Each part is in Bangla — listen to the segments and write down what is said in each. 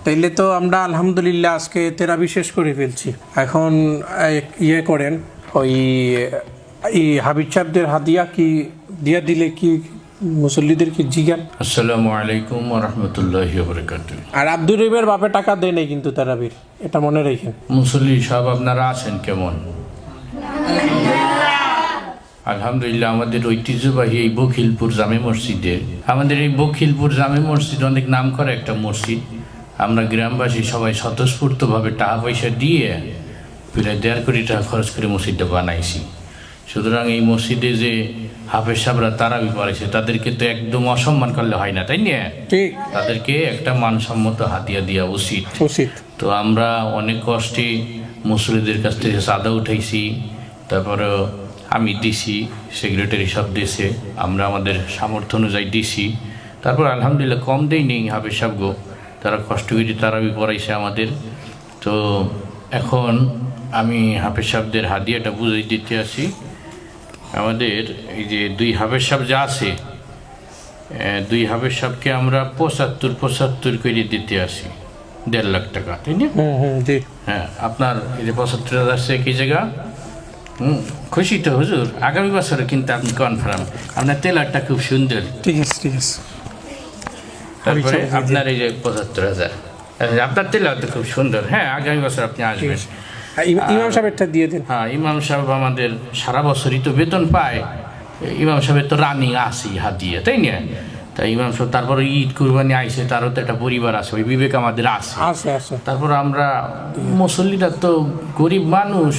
তাইলে তো আমরা আলহামদুলিল্লাহ আজকে তেরাবি শেষ করে ফেলছি। এখন ইয়ে করেন, ওই হাবিব সাহেবদের হাদিয়া কি দিয়া দিলে কি মুসল্লিদের কি জিজ্ঞান। আসসালামু আলাইকুম ওয়া রাহমাতুল্লাহি ওয়া বারাকাতুহু। আর আব্দুর রহিমের বাপে টাকা দেয় নাই কিন্তু তারাবির, এটা মনে রাখেন। মুসল্লি সাহেব আপনারা আছেন কেমন? আলহামদুলিল্লাহ, আমাদের ঐতিহ্যবাহী এই বখিলপুর জামে মসজিদে, আমাদের এই বখিলপুর জামে মসজিদ অনেক নাম করা একটা মসজিদ। আমরা গ্রামবাসী সবাই স্বতঃস্ফূর্তভাবে টাকা পয়সা দিয়ে প্রায় 1.5 কোটি টাকা খরচ করে মসজিদটা বানাইছি। সুতরাং এই মসজিদে যে হাফেজ সাহেবরা তারাবি পড়াইছে তাদেরকে তো একদম অসম্মান করলে হয় না, তাই না? ঠিক, তাদেরকে একটা মানসম্মত হাতিয়া দেওয়া উচিত। উচিত। তো আমরা অনেক কষ্টে মুসল্লিদের কাছ থেকে চাঁদা উঠাইছি, তারপরে আমি দিছি, সেক্রেটারি সব দিয়েছে, আমরা আমাদের সামর্থ্য অনুযায়ী দিছি। তারপর আলহামদুলিল্লাহ কম দেই নেই হাফেজ সাহেবগো, তারা কষ্ট করে তারাবি পড়াইছে আমাদের। তো এখন আমি হাফেজ সাহেবদের হাদিয়াটা বুঝিয়ে দিতে আসি। আমাদের এই যে 2 হাফেজ সাহেব যা আছে, 2 হাফেজ সাহেবকে আমরা 75 করে দিতে আসি, 1.5 লাখ টাকা, তাই না? হ্যাঁ, আপনার এই যে 75,000 আছে কি জায়গা? খুশি তো হুজুর? আগামী বছরে কিন্তু আপনি কনফার্ম, আপনার টেলারটা খুব সুন্দর। ঠিক আছে, ঠিক আছে। তারপরে আপনার এই যে 75,000, আপনার টেলার তো খুব সুন্দর। হ্যাঁ, আগামী বছর আপনি আসবেন। ইমাম সাহেবটা দিয়ে দিন। হ্যাঁ, ইমাম সাহেব আমাদের সারা বছরই তো বেতন পায়। ইমাম সাহেবের তো রানিং আসি হাদিয়া, তাই না? তাই ইমাম সাহেব তারপরে ঈদ কুরবানি আইসে, তারও তো একটা পরিবার আছে, ওই বিবেক আমাদের আছে। তারপর আমরা মুসল্লিরা তো গরিব মানুষ,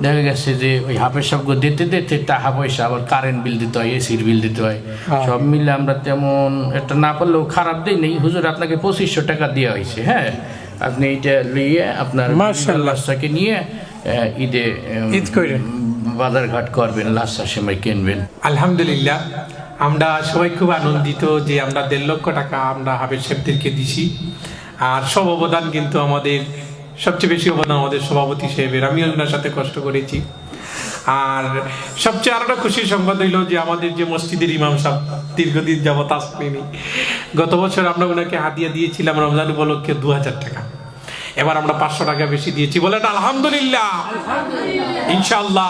দেখা গেছে যে ওই হাফেজ সাহেবকে দিতে দিতে টাকা পয়সা, আবার কারেন্ট বিল দিতে হয়, এসির বিল দিতে হয়, সব মিলে আমরা তেমন একটা না পারলেও খারাপ দিই নেই। হুজুর আপনাকে 2500 টাকা দেওয়া হয়েছে। হ্যাঁ, আপনি এইটা নিয়ে আপনার লাশটাকে নিয়ে ঈদে ঈদ করে বাজার ঘাট করবেন, লাশটার সময় কিনবেন। আলহামদুলিল্লাহ আমরা সবাই খুব আনন্দিত যে আমরা 1.5 লক্ষ টাকা আমরা হাফেজ সাহেবদেরকে দিছি। আর সব অবদান কিন্তু আমাদের, সবচেয়ে বেশি অবদান আমাদের সভাপতি সাহেবের। আমিও ওনার সাথে কষ্ট করেছি। আর সবচেয়ে আরো একটা খুশির সংবাদ হইল যে আমাদের যে মসজিদের ইমাম সাহেব দীর্ঘদিন যাবত আসলেনি, গত বছর আমরা ওনাকে হাদিয়া দিয়েছিলাম রমজান উপলক্ষে 2000 টাকা। এবার আমরা 500 টাকা বেশি দিয়েছি। বলেন আলহামদুলিল্লাহ। ইনশাআল্লাহ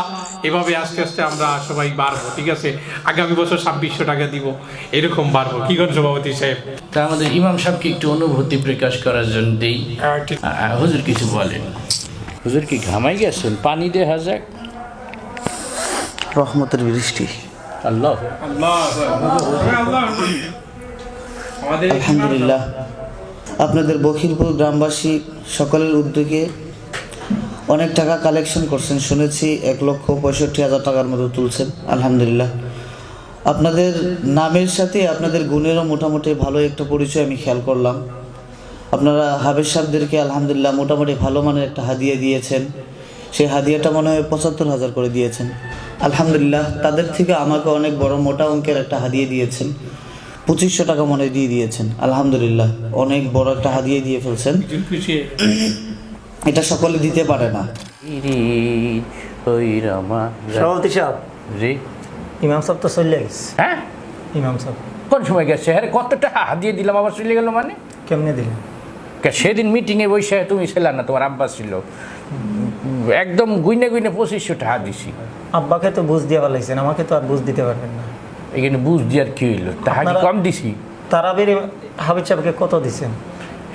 এভাবে আস্তে আস্তে আমরা সবাই বাড়বো। ঠিক আছে, আগামী বছর 2600 টাকা দিব, এরকম বাড়বো। কি করেন সভাপতি সাহেব? তা আমাদের ইমাম সাহেবকে একটু অনুভূতি প্রকাশ করার জন্য দিই। হুজুর কিছু বলেন। হুজুর কি ঘামাই গেছেন? পানি দেখা যাক। রহমতের বৃষ্টি। আল্লাহ আলহামদুলিল্লাহ, আপনাদের বখিলপুর গ্রামবাসী সকলের উদ্যোগে অনেক টাকা কালেকশন করছেন শুনেছি। 1,65,000 টাকার মতো তুলছেন। আলহামদুলিল্লাহ, আপনাদের নামের সাথে আপনাদের গুণেরও মোটামুটি ভালো একটা পরিচয় আমি খেয়াল করলাম। আপনারা হাফেজ সাহেবদেরকে আলহামদুলিল্লাহ মোটামুটি ভালো মানের একটা হাদিয়া দিয়েছেন। সেই হাদিয়াটা মনে হয় 75,000 করে দিয়েছেন। আলহামদুলিল্লাহ, তাদের থেকে আমাকে অনেক বড় মোটা অঙ্কের একটা হাদিয়া দিয়েছেন, 2500 টাকা মনে দিয়ে দিয়েছেন। আলহামদুলিল্লাহ, অনেক বড় একটা হাদিয়া দিয়ে ফেলছেন। এটা সকলে দিতে পারে না। সভাপতি সাহেব, জি ইমাম সাহেব তো চলে গেছে। হ্যাঁ, ইমাম সাহেব কোন সময় গেছে? হ্যাঁ, কত টাকা হাদিয়ে দিলাম আবার চলে গেল মানে? কেমনে দিলেন? সেদিন মিটিংয়ে বসে তুমি ছিল না, তোমার আব্বা ছিল, একদম গুইনে গুইনে 2500 টাকা দিছি। আব্বাকে তো বুঝ দিয়ে পালাইছেন, আমাকে তো আর বুঝ দিতে পারবেন না। এখানে বুঝ দিয়ে আর কি হইলো? টাকা কম দিছি। তারাবির হাবিব সাহেবকে কত দিছেন?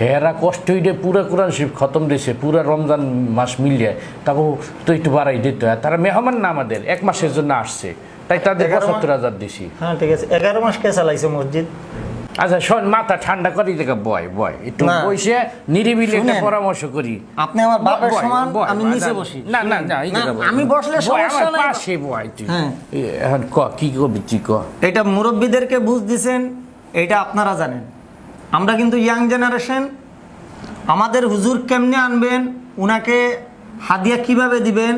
হেরা কষ্ট হইলে পুরা কোরআন শরীফ খতম দিয়েছে, পুরা রমজান মাস মিলিয়ে, তাকে তো একটু বাড়াই দিতে হয়। তারা মেহমান না আমাদের, 1 মাসের জন্য আসছে, তাই তাদের 75,000 দিছি। হ্যাঁ ঠিক আছে, 11 মাস কে চালাইছে মসজিদ? আচ্ছা শোন, মাথা ঠান্ডা করি দেখা, বয় একটু বসে নিরিবিলি একটা পরামর্শ করি। আপনি আমার বাবার সমান, আমি নিচে বসি। না না না, আমি বসলে সমস্যা নাই। পাশে বয় তুই। এখন কি করবি তুই? এটা মুরব্বীদেরকে বুঝ দিছেন, এটা আপনারা জানেন। আমরা কিন্তু ইয়াং জেনারেশন, আমাদের হুজুর কেমনে আনবেন, উনাকে হাদিয়া কিভাবে দিবেন,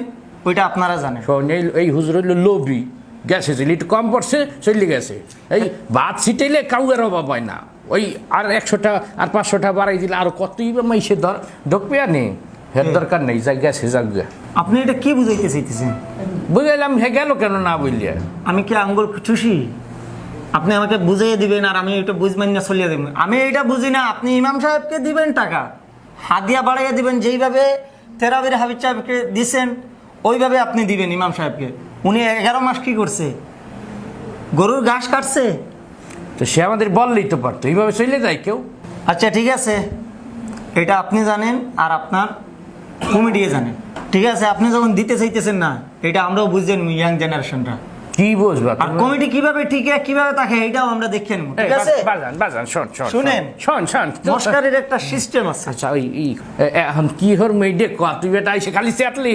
ওইটা আপনারা জানেন। শোন, এই হুজুর হইল লোভী, গেছে একটু কম পড়ছে, চলে গেছে। এই ভাত ছিটাইলে কাউয়ের অভাব হয় না। ওই আর 100টা আর 500টা বাড়াই দিলে আর কতই বা মাইসে ঢুকবে নেই, হের দরকার নেই, যা গেছে যাক। আপনি এটা কি বুঝাইতে চাইতেছেন? বুঝাইলাম, হে গেল কেন না বললে? আমি কি আঙ্গুল চুষি? আপনি আমাকে বুঝিয়ে দিবেন আর আমি এটা বুঝবেন না চলিয়ে দেবেন। আমি এটা বুঝি না, আপনি ইমাম সাহেবকে দিবেন টাকা, হাদিয়া বাড়াইয়া দিবেন, যেইভাবে তেরাবির হাবিব সাহেবকে দিছেন ওইভাবে আপনি দিবেন ইমাম সাহেবকে। উনি 11 মাস কি করছে? গরুর ঘাস কাটছে। তো সে আমাদের বললেই তো পারতো, এইভাবে চলে যায় কেউ। আচ্ছা ঠিক আছে, এটা আপনি জানেন আর আপনার কমিটিও জানেন, ঠিক আছে? আপনি যখন দিতে চাইতেছেন না, এটা আমরাও বুঝছেন, ইয়াং জেনারেশনরা কি বুঝবা আর কমিটি কিভাবে টিকে কিভাবে থাকে এটাও আমরা দেখে নেব, ঠিক আছে? বাজান বাজান শোন শোন শুনেন, শোন শোন মস্কারির একটা সিস্টেম আছে। আচ্ছা ওই এখন কি হর মেয়ে ক তুই বেটা এসে খালি চাটলে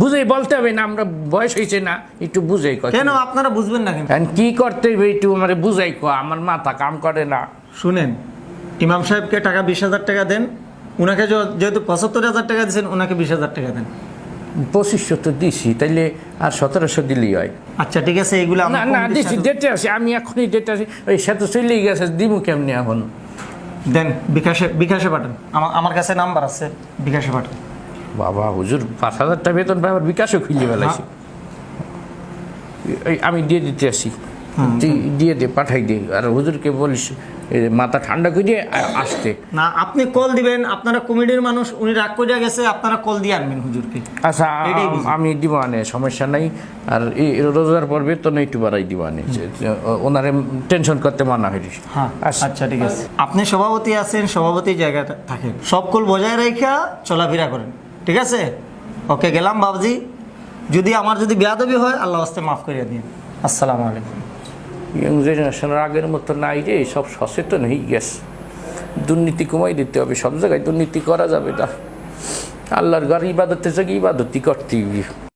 বুঝেই বলতে হবে না, আমরা বয়স হয়েছে না, একটু বুঝেই কয়। কেন আপনারা বুঝবেন না কেন? এখন কি করতে হবে একটু আমার বুঝাই ক, আমার মাথা কাম করে না। শুনেন, ইমাম সাহেবকে টাকা 20,000 টাকা দেন, উনাকে যেহেতু 75,000 টাকা দিয়েছেন, ওনাকে 20,000 টাকা দেন। 2500 তো দিছি, তাইলে আর 1700 দিলেই হয়। আচ্ছা ঠিক আছে, এইগুলো না না দিছি, ডেটে আছে, আমি এখনই ডেটে আছি, ওই সে তো চলেই গেছে, দিমু কেমনি এখন? দেন, বিকাশে পাঠান, আমার কাছে নাম্বার আছে, বিকাশে পাঠান। বাবা হুজুর 5,000 টাকা বেতন পাই, আবার বিকাশও খুলে ফেলাইছি। আমি দিয়ে দিতে আসি, তুই দিয়ে দে, পাঠাই দে, আর হুজুরকে বলিস মাথা ঠান্ডা করে আসতে। না, আপনি কল দিবেন, আপনারা কমিটির মানুষ, উনি রাগ করে গেছে, আপনারা কল দিয়ে আনবেন হুজুরকে। আচ্ছা এটাই বুঝি। আমি দিব আনে, সমস্যা নাই। আর এই রোজার পর বেতন একটু বাড়াই দিব আনে, ওনারে টেনশন করতে মানা হইলিস। হ্যাঁ আচ্ছা ঠিক আছে। আপনি সভাপতি আছেন, সভাপতি জায়গাটা থাকেন, সবকুল বজায় রেখা চলাফেরা করেন, ঠিক আছে? ওকে, গেলাম বাবজি। যদি আমার বেয়াদবি হয়, আল্লাহ আস্তে মাফ করিয়া দিন। আসসালামু আলাইকুম। ইয়ং জেনারেশনের আগের মতো নাই রে, সব সচেতন হয়ে গেছে। দুর্নীতি কমাই দিতে হবে, সব জায়গায় দুর্নীতি করা যাবে না। আল্লাহর ঘর ইবাদতের জায়গায় ইবাদতই করতে হবে।